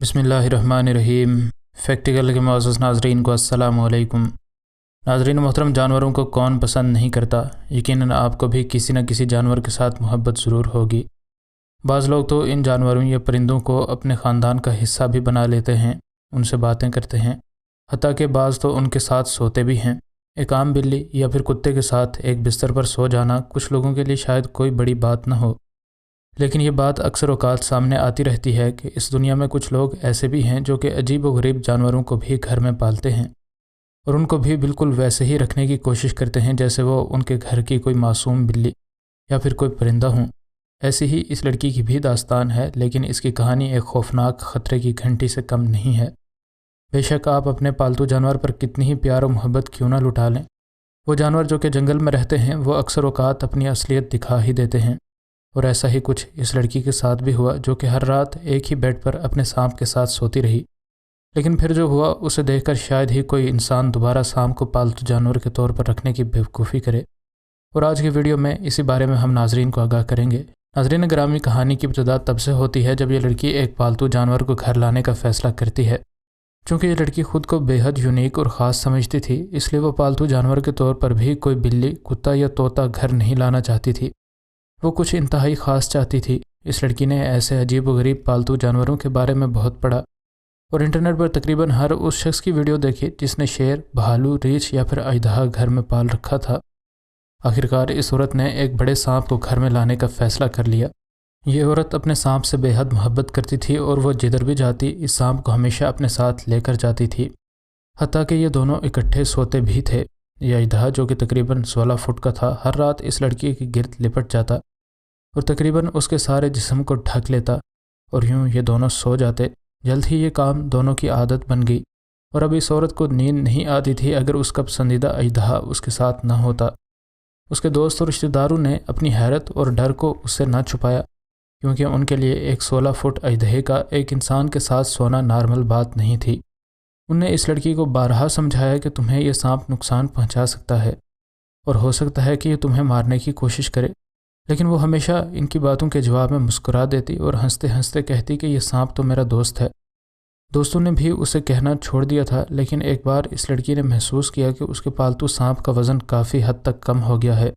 बिस्मिल्लाहिर्रहमानिर्रहीम। फैक्टिकल के मुअज़्ज़ज़ नाज़रीन को अस्सलामु अलैकुम। नाज़रीन मोहतरम, जानवरों को कौन पसंद नहीं करता। यकीनन आपको भी किसी न किसी जानवर के साथ मोहब्बत ज़रूर होगी। बाज़ लोग तो इन जानवरों या परिंदों को अपने ख़ानदान का हिस्सा भी बना लेते हैं, उनसे बातें करते हैं, हत्ता कि बाज़ तो उनके साथ सोते भी हैं। एक आम बिल्ली या फिर कुत्ते के साथ एक बिस्तर पर सो जाना कुछ लोगों के लिए शायद कोई बड़ी बात न हो, लेकिन ये बात अक्सर औक़ात सामने आती रहती है कि इस दुनिया में कुछ लोग ऐसे भी हैं जो कि अजीब व गरीब जानवरों को भी घर में पालते हैं और उनको भी बिल्कुल वैसे ही रखने की कोशिश करते हैं जैसे वो उनके घर की कोई मासूम बिल्ली या फिर कोई परिंदा हों। ऐसी ही इस लड़की की भी दास्तान है, लेकिन इसकी कहानी एक खौफनाक ख़तरे की घंटी से कम नहीं है। बेशक आप अपने पालतू जानवर पर कितनी ही प्यार और मोहब्बत क्यों ना लुटा लें, वो जानवर जो कि जंगल में रहते हैं वो अक्सर औक़ात अपनी असलियत दिखा ही देते हैं। और ऐसा ही कुछ इस लड़की के साथ भी हुआ जो कि हर रात एक ही बेड पर अपने सांप के साथ सोती रही, लेकिन फिर जो हुआ उसे देखकर शायद ही कोई इंसान दोबारा सांप को पालतू जानवर के तौर पर रखने की बेवकूफ़ी करे। और आज की वीडियो में इसी बारे में हम नाजरीन को आगाह करेंगे। नाजरीन ग्रामी, कहानी की इब्तिदा तब से होती है जब यह लड़की एक पालतू जानवर को घर लाने का फ़ैसला करती है। चूँकि ये लड़की ख़ुद को बेहद यूनिक और ख़ास समझती थी, इसलिए वो पालतू जानवर के तौर पर भी कोई बिल्ली, कुत्ता या तोता घर नहीं लाना चाहती थी। वो कुछ इंतहाई ख़ास चाहती थी। इस लड़की ने ऐसे अजीब व गरीब पालतू जानवरों के बारे में बहुत पढ़ा और इंटरनेट पर तकरीबन हर उस शख्स की वीडियो देखी जिसने शेर, भालू, रीछ या फिर अजदहा घर में पाल रखा था। आखिरकार इस औरत ने एक बड़े सांप को घर में लाने का फ़ैसला कर लिया। ये औरत अपने सांप से बेहद मोहब्बत करती थी और वो जिधर भी जाती इस सांप को हमेशा अपने साथ लेकर जाती थी, हत्ता कि ये दोनों इकट्ठे सोते भी थे। यह अजदहा, जो कि तकरीबन 16 फुट का था, हर रात इस लड़की के गिर्द लिपट जाता और तकरीबन उसके सारे जिस्म को ढक लेता और यूं ये दोनों सो जाते। जल्द ही ये काम दोनों की आदत बन गई और अब इस औरत को नींद नहीं आती थी अगर उसका पसंदीदा अजदहा उसके साथ न होता। उसके दोस्त और रिश्तेदारों ने अपनी हैरत और डर को उससे न छुपाया, क्योंकि उनके लिए एक 16 फुट अजदहे का एक इंसान के साथ सोना नॉर्मल बात नहीं थी। उनने इस लड़की को बारहा समझाया कि तुम्हें यह सांप नुकसान पहुंचा सकता है और हो सकता है कि ये तुम्हें मारने की कोशिश करे, लेकिन वो हमेशा इनकी बातों के जवाब में मुस्कुरा देती और हंसते हंसते कहती कि ये सांप तो मेरा दोस्त है। दोस्तों ने भी उसे कहना छोड़ दिया था, लेकिन एक बार इस लड़की ने महसूस किया कि उसके पालतू सांप का वज़न काफ़ी हद तक कम हो गया है।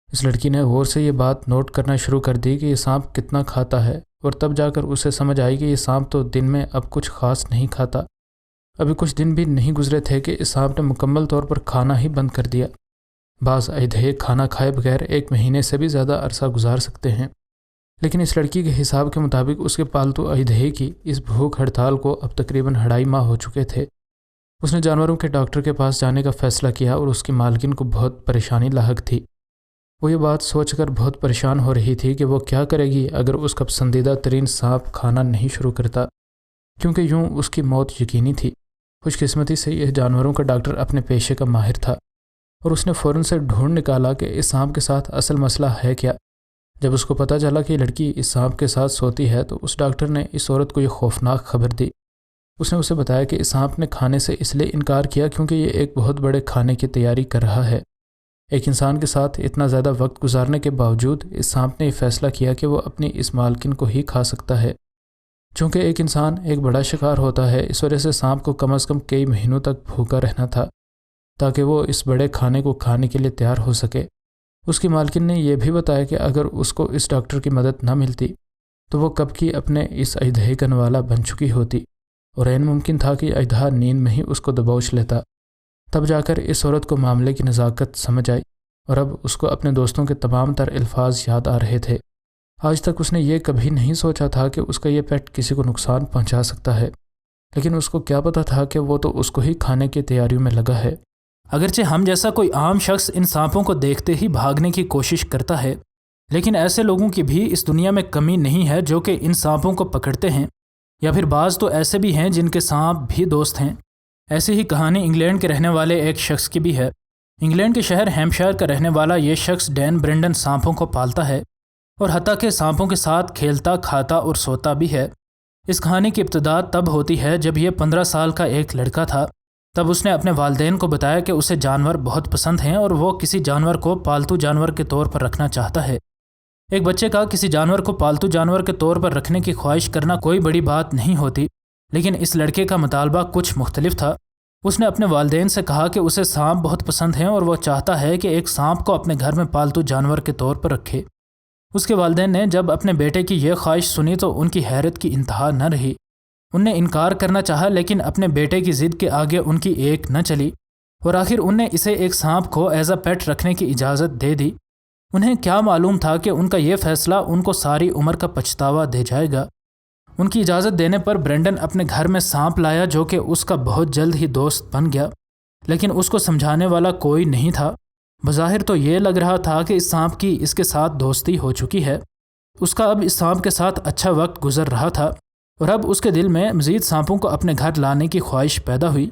इस लड़की ने गौर से ये बात नोट करना शुरू कर दी कि ये सांप कितना खाता है, और तब जाकर उसे समझ आई कि ये सांप तो दिन में अब कुछ ख़ास नहीं खाता। अभी कुछ दिन भी नहीं गुजरे थे कि इस सांप ने मुकम्मल तौर पर खाना ही बंद कर दिया। बाज़ अजदहे खाना खाए बगैर 1 महीने से भी ज़्यादा अरसा गुजार सकते हैं, लेकिन इस लड़की के हिसाब के मुताबिक उसके पालतू अजदहे की इस भूख हड़ताल को अब तकरीबन 2.5 माह हो चुके थे। उसने जानवरों के डॉक्टर के पास जाने का फ़ैसला किया और उसकी मालकिन को बहुत परेशानी लाहक थी। वो ये बात सोचकर बहुत परेशान हो रही थी कि वो क्या करेगी अगर उसका पसंदीदा तरीन सांप खाना नहीं शुरू करता, क्योंकि यूँ उसकी मौत यकीनी थी। खुशकिस्मती से यह जानवरों का डॉक्टर अपने पेशे का माहिर था और उसने फ़ौरन से ढूंढ निकाला कि इस सांप के साथ असल मसला है क्या। जब उसको पता चला कि लड़की इस सांप के साथ सोती है तो उस डॉक्टर ने इस औरत को ये खौफनाक खबर दी। उसने उसे बताया कि इस सांप ने खाने से इसलिए इनकार किया क्योंकि ये एक बहुत बड़े खाने की तैयारी कर रहा है। एक इंसान के साथ इतना ज़्यादा वक्त गुजारने के बावजूद इस सांप ने यह फ़ैसला किया कि वो अपनी इस मालकिन को ही खा सकता है। चूँकि एक इंसान एक बड़ा शिकार होता है, इस वजह से सांप को कम अज़ कम कई महीनों तक भूखा रहना था ताकि वो इस बड़े खाने को खाने के लिए तैयार हो सके। उसकी मालकिन ने यह भी बताया कि अगर उसको इस डॉक्टर की मदद न मिलती तो वो कब की अपने इस अजदहे का नवाला बन चुकी होती और ऐन मुमकिन था कि अजदहा नींद में ही उसको दबोच लेता। तब जाकर इस औरत को मामले की नज़ाकत समझ आई और अब उसको अपने दोस्तों के तमाम तर अल्फाज याद आ रहे थे। आज तक उसने ये कभी नहीं सोचा था कि उसका ये पेट किसी को नुकसान पहुंचा सकता है, लेकिन उसको क्या पता था कि वो तो उसको ही खाने की तैयारियों में लगा है। अगरचे हम जैसा कोई आम शख्स इन सांपों को देखते ही भागने की कोशिश करता है, लेकिन ऐसे लोगों की भी इस दुनिया में कमी नहीं है जो कि इन सांपों को पकड़ते हैं, या फिर बाज़ तो ऐसे भी हैं जिनके सांप भी दोस्त हैं। ऐसी ही कहानी इंग्लैंड के रहने वाले एक शख्स की भी है। इंग्लैंड के शहर हैम्पशायर का रहने वाला ये शख्स डैन ब्रेंडन सांपों को पालता है और हत्ता के सांपों के साथ खेलता, खाता और सोता भी है। इस कहानी की इब्तिदा तब होती है जब ये 15 साल का एक लड़का था। तब उसने अपने वालिदैन को बताया कि उसे जानवर बहुत पसंद हैं और वो किसी जानवर को पालतू जानवर के तौर पर रखना चाहता है। एक बच्चे का किसी जानवर को पालतू जानवर के तौर पर रखने की ख्वाहिश करना कोई बड़ी बात नहीं होती, لیکن اس لڑکے کا مطالبہ کچھ مختلف تھا۔ اس نے اپنے والدین سے کہا کہ اسے سانپ بہت پسند ہیں اور وہ چاہتا ہے کہ ایک سانپ کو اپنے گھر میں پالتو جانور کے طور پر رکھے۔ اس کے والدین نے جب اپنے بیٹے کی یہ خواہش سنی تو ان کی حیرت کی انتہا نہ رہی۔ ان نے انکار کرنا چاہا لیکن اپنے بیٹے کی ضد کے آگے ان کی ایک نہ چلی اور آخر ان نے اسے ایک سانپ کو ایز اے پیٹ رکھنے کی اجازت دے دی۔ انہیں کیا معلوم تھا کہ ان کا یہ فیصلہ ان کو ساری عمر کا پچھتاوا دے جائے گا۔ ان کی اجازت دینے پر برینڈن اپنے گھر میں سانپ لایا جو کہ اس کا بہت جلد ہی دوست بن گیا، لیکن اس کو سمجھانے والا کوئی نہیں تھا۔ بظاہر تو یہ لگ رہا تھا کہ اس سانپ کی اس کے ساتھ دوستی ہو چکی ہے۔ اس کا اب اس سانپ کے ساتھ اچھا وقت گزر رہا تھا اور اب اس کے دل میں مزید سانپوں کو اپنے گھر لانے کی خواہش پیدا ہوئی۔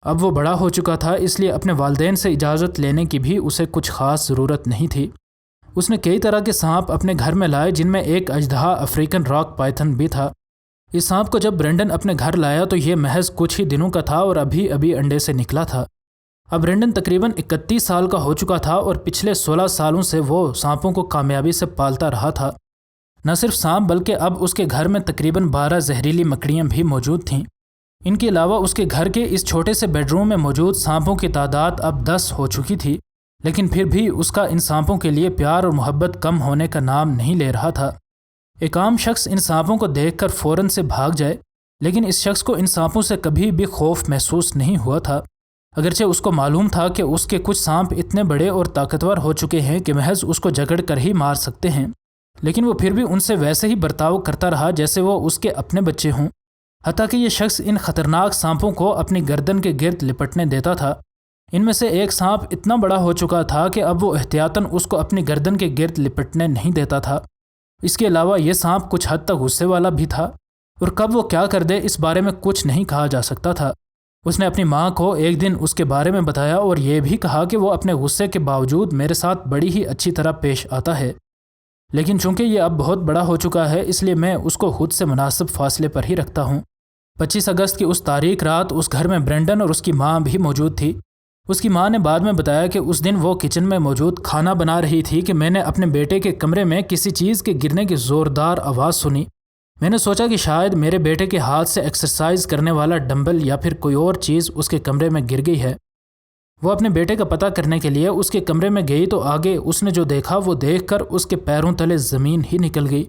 اب وہ بڑا ہو چکا تھا، اس لیے اپنے والدین سے اجازت لینے کی بھی اسے کچھ خاص ضرورت نہیں تھی۔ اس نے کئی طرح کے سانپ اپنے گھر میں لائے جن میں ایک اژدہا افریقن راک پائتھن بھی تھا۔ اس سانپ کو جب برینڈن اپنے گھر لایا تو یہ محض کچھ ہی دنوں کا تھا اور ابھی انڈے سے نکلا تھا۔ اب برینڈن تقریباً 31 سال کا ہو چکا تھا اور پچھلے 16 سالوں سے وہ سانپوں کو کامیابی سے پالتا رہا تھا۔ نہ صرف سانپ بلکہ اب اس کے گھر میں تقریباً 12 زہریلی مکڑیاں بھی موجود تھیں۔ ان کے علاوہ اس کے گھر کے اس چھوٹے سے بیڈ روم میں موجود سانپوں کی تعداد اب 10 ہو چکی تھی، لیکن پھر بھی اس کا ان سانپوں کے لیے پیار اور محبت کم ہونے کا نام نہیں لے رہا تھا۔ ایک عام شخص ان سانپوں کو دیکھ کر فوراً سے بھاگ جائے، لیکن اس شخص کو ان سانپوں سے کبھی بھی خوف محسوس نہیں ہوا تھا، اگرچہ اس کو معلوم تھا کہ اس کے کچھ سانپ اتنے بڑے اور طاقتور ہو چکے ہیں کہ محض اس کو جکڑ کر ہی مار سکتے ہیں، لیکن وہ پھر بھی ان سے ویسے ہی برتاؤ کرتا رہا جیسے وہ اس کے اپنے بچے ہوں، حتیٰ کہ یہ شخص ان خطرناک سانپوں کو اپنی گردن کے گرد لپٹنے دیتا تھا۔ ان میں سے ایک سانپ اتنا بڑا ہو چکا تھا کہ اب وہ احتیاطاً اس کو اپنی گردن کے گرد لپٹنے نہیں دیتا تھا۔ اس کے علاوہ یہ سانپ کچھ حد تک غصے والا بھی تھا اور کب وہ کیا کر دے اس بارے میں کچھ نہیں کہا جا سکتا تھا۔ اس نے اپنی ماں کو ایک دن اس کے بارے میں بتایا اور یہ بھی کہا کہ وہ اپنے غصے کے باوجود میرے ساتھ بڑی ہی اچھی طرح پیش آتا ہے، لیکن چونکہ یہ اب بہت بڑا ہو چکا ہے اس لیے میں اس کو خود سے مناسب فاصلے پر ہی رکھتا ہوں۔ 25 اگست کی اس تاریخ رات اس گھر میں برینڈن اور اس کی ماں بھی موجود تھی۔ اس کی ماں نے بعد میں بتایا کہ اس دن وہ کچن میں موجود کھانا بنا رہی تھی کہ میں نے اپنے بیٹے کے کمرے میں کسی چیز کے گرنے کی زوردار آواز سنی۔ میں نے سوچا کہ شاید میرے بیٹے کے ہاتھ سے ایکسرسائز کرنے والا ڈمبل یا پھر کوئی اور چیز اس کے کمرے میں گر گئی ہے۔ وہ اپنے بیٹے کا پتہ کرنے کے لیے اس کے کمرے میں گئی تو آگے اس نے جو دیکھا وہ دیکھ کر اس کے پیروں تلے زمین ہی نکل گئی۔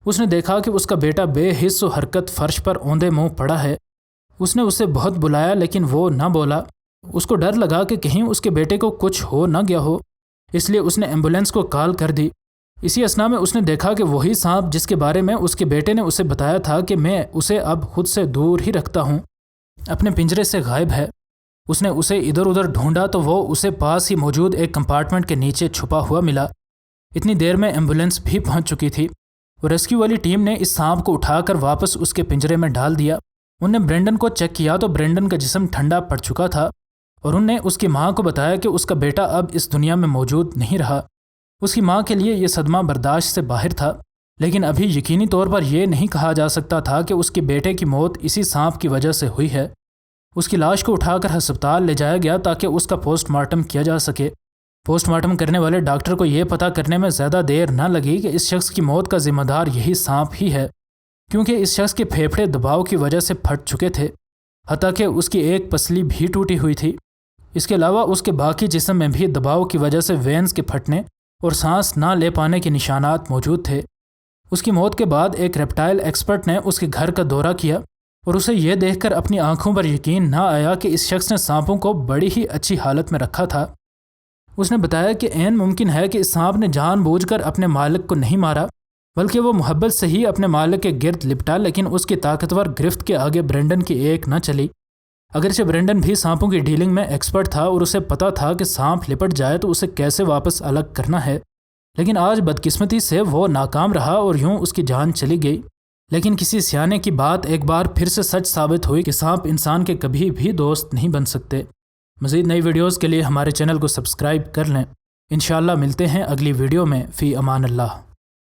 اس نے دیکھا کہ اس کا بیٹا بے حس و حرکت فرش پر اوندے منہ پڑا ہے۔ اس نے اسے بہت بلایا لیکن وہ نہ بولا۔ اس کو ڈر لگا کہ کہیں اس کے بیٹے کو کچھ ہو نہ گیا ہو، اس لیے اس نے ایمبولینس کو کال کر دی۔ اسی اثنا میں اس نے دیکھا کہ وہی سانپ جس کے بارے میں اس کے بیٹے نے اسے بتایا تھا کہ میں اسے اب خود سے دور ہی رکھتا ہوں، اپنے پنجرے سے غائب ہے۔ اس نے اسے ادھر ادھر ڈھونڈا تو وہ اسے پاس ہی موجود ایک کمپارٹمنٹ کے نیچے چھپا ہوا ملا۔ اتنی دیر میں ایمبولینس بھی پہنچ چکی تھی اور ریسکیو والی ٹیم نے اس سانپ کو اٹھا کر واپس اس کے پنجرے میں ڈال دیا۔ انہوں نے برینڈن کو چیک کیا تو برینڈن کا جسم ٹھنڈا پڑ چکا تھا اور انہوں نے اس کی ماں کو بتایا کہ اس کا بیٹا اب اس دنیا میں موجود نہیں رہا۔ اس کی ماں کے لیے یہ صدمہ برداشت سے باہر تھا، لیکن ابھی یقینی طور پر یہ نہیں کہا جا سکتا تھا کہ اس کے بیٹے کی موت اسی سانپ کی وجہ سے ہوئی ہے۔ اس کی لاش کو اٹھا کر ہسپتال لے جایا گیا تاکہ اس کا پوسٹ مارٹم کیا جا سکے۔ پوسٹ مارٹم کرنے والے ڈاکٹر کو یہ پتہ کرنے میں زیادہ دیر نہ لگی کہ اس شخص کی موت کا ذمہ دار یہی سانپ ہی ہے، کیونکہ اس شخص کے پھیپھڑے دباؤ کی وجہ سے پھٹ چکے تھے، حتیٰ کہ اس کی ایک پسلی بھی ٹوٹی ہوئی تھی۔ اس کے علاوہ اس کے باقی جسم میں بھی دباؤ کی وجہ سے وینز کے پھٹنے اور سانس نہ لے پانے کے نشانات موجود تھے۔ اس کی موت کے بعد ایک ریپٹائل ایکسپرٹ نے اس کے گھر کا دورہ کیا اور اسے یہ دیکھ کر اپنی آنکھوں پر یقین نہ آیا کہ اس شخص نے سانپوں کو بڑی ہی اچھی حالت میں رکھا تھا۔ اس نے بتایا کہ عین ممکن ہے کہ اس سانپ نے جان بوجھ کر اپنے مالک کو نہیں مارا، بلکہ وہ محبت سے ہی اپنے مالک کے گرد لپٹا، لیکن اس کی طاقتور گرفت کے آگے برینڈن کی ایک نہ چلی۔ اگرچہ برینڈن بھی سانپوں کی ڈیلنگ میں ایکسپرٹ تھا اور اسے پتہ تھا کہ سانپ لپٹ جائے تو اسے کیسے واپس الگ کرنا ہے، لیکن آج بدقسمتی سے وہ ناکام رہا اور یوں اس کی جان چلی گئی۔ لیکن کسی سیانے کی بات ایک بار پھر سے سچ ثابت ہوئی کہ سانپ انسان کے کبھی بھی دوست نہیں بن سکتے۔ مزید نئی ویڈیوز کے لیے ہمارے چینل کو سبسکرائب کر لیں۔ انشاءاللہ ملتے ہیں اگلی ویڈیو میں۔ فی امان اللہ۔